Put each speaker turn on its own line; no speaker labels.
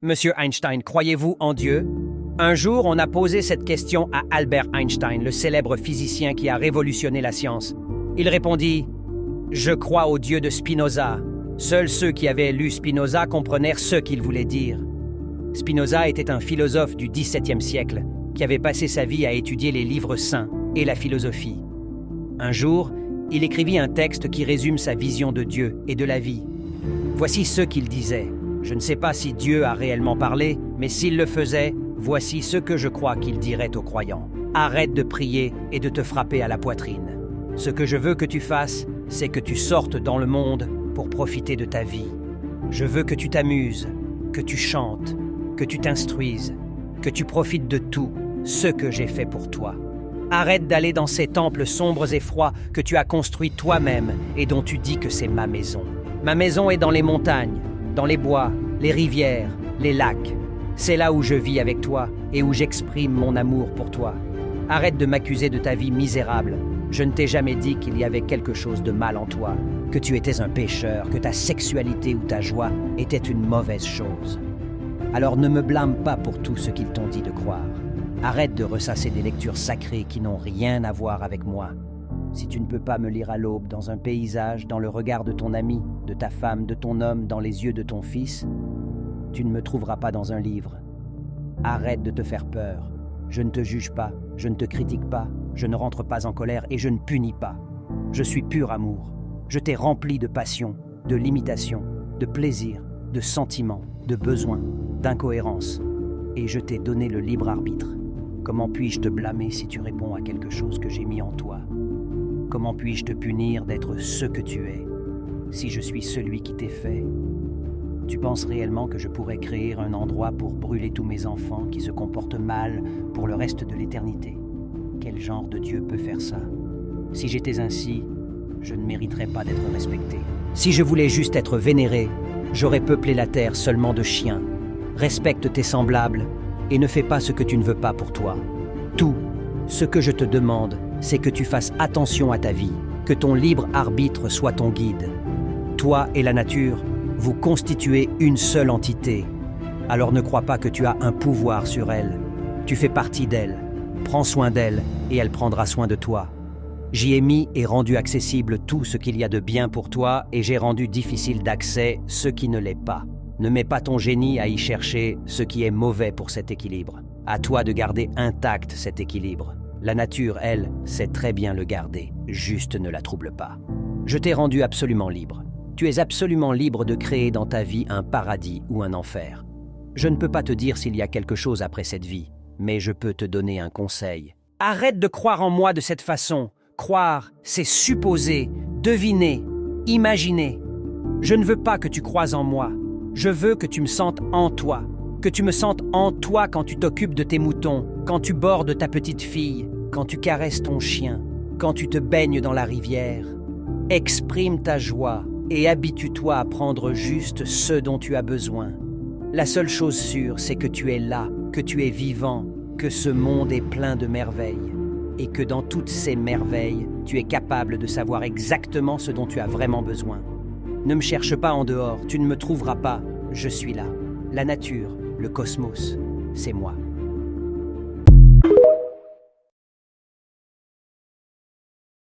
Monsieur Einstein, croyez-vous en Dieu? Un jour, on a posé cette question à Albert Einstein, le célèbre physicien qui a révolutionné la science. Il répondit « Je crois au Dieu de Spinoza. » Seuls ceux qui avaient lu Spinoza comprenèrent ce qu'il voulait dire. Spinoza était un philosophe du XVIIe siècle qui avait passé sa vie à étudier les livres saints et la philosophie. Un jour, il écrivit un texte qui résume sa vision de Dieu et de la vie. Voici ce qu'il disait. Je ne sais pas si Dieu a réellement parlé, mais s'il le faisait, voici ce que je crois qu'il dirait aux croyants. Arrête de prier et de te frapper à la poitrine. Ce que je veux que tu fasses, c'est que tu sortes dans le monde pour profiter de ta vie. Je veux que tu t'amuses, que tu chantes, que tu t'instruises, que tu profites de tout ce que j'ai fait pour toi. Arrête d'aller dans ces temples sombres et froids que tu as construits toi-même et dont tu dis que c'est ma maison. Ma maison est dans les montagnes, dans les bois, les rivières, les lacs. C'est là où je vis avec toi et où j'exprime mon amour pour toi. Arrête de m'accuser de ta vie misérable. Je ne t'ai jamais dit qu'il y avait quelque chose de mal en toi, que tu étais un pécheur, que ta sexualité ou ta joie était une mauvaise chose. Alors ne me blâme pas pour tout ce qu'ils t'ont dit de croire. Arrête de ressasser des lectures sacrées qui n'ont rien à voir avec moi. Si tu ne peux pas me lire à l'aube dans un paysage, dans le regard de ton ami, de ta femme, de ton homme, dans les yeux de ton fils, tu ne me trouveras pas dans un livre. Arrête de te faire peur. Je ne te juge pas, je ne te critique pas, je ne rentre pas en colère et je ne punis pas. Je suis pur amour. Je t'ai rempli de passion, de limitation, de plaisir, de sentiments, de besoins, d'incohérence. Et je t'ai donné le libre arbitre. Comment puis-je te blâmer si tu réponds à quelque chose que j'ai mis en toi? Comment puis-je te punir d'être ce que tu es, si je suis celui qui t'ai fait? Tu penses réellement que je pourrais créer un endroit pour brûler tous mes enfants qui se comportent mal pour le reste de l'éternité? Quel genre de Dieu peut faire ça? Si j'étais ainsi, je ne mériterais pas d'être respecté. Si je voulais juste être vénéré, j'aurais peuplé la terre seulement de chiens. Respecte tes semblables et ne fais pas ce que tu ne veux pas pour toi. Tout ce que je te demande, c'est que tu fasses attention à ta vie, que ton libre arbitre soit ton guide. Toi et la nature, vous constituez une seule entité. Alors ne crois pas que tu as un pouvoir sur elle. Tu fais partie d'elle. Prends soin d'elle et elle prendra soin de toi. J'y ai mis et rendu accessible tout ce qu'il y a de bien pour toi et j'ai rendu difficile d'accès ce qui ne l'est pas. Ne mets pas ton génie à y chercher ce qui est mauvais pour cet équilibre. À toi de garder intact cet équilibre. La nature, elle, sait très bien le garder. Juste ne la trouble pas. Je t'ai rendu absolument libre. Tu es absolument libre de créer dans ta vie un paradis ou un enfer. Je ne peux pas te dire s'il y a quelque chose après cette vie, mais je peux te donner un conseil. Arrête de croire en moi de cette façon. Croire, c'est supposer, deviner, imaginer. Je ne veux pas que tu croies en moi. Je veux que tu me sentes en toi. Que tu me sentes en toi quand tu t'occupes de tes moutons, quand tu bordes ta petite fille, quand tu caresses ton chien, quand tu te baignes dans la rivière. Exprime ta joie et habitue-toi à prendre juste ce dont tu as besoin. La seule chose sûre, c'est que tu es là, que tu es vivant, que ce monde est plein de merveilles et que dans toutes ces merveilles, tu es capable de savoir exactement ce dont tu as vraiment besoin. Ne me cherche pas en dehors, tu ne me trouveras pas, je suis là. La nature, le cosmos, c'est moi.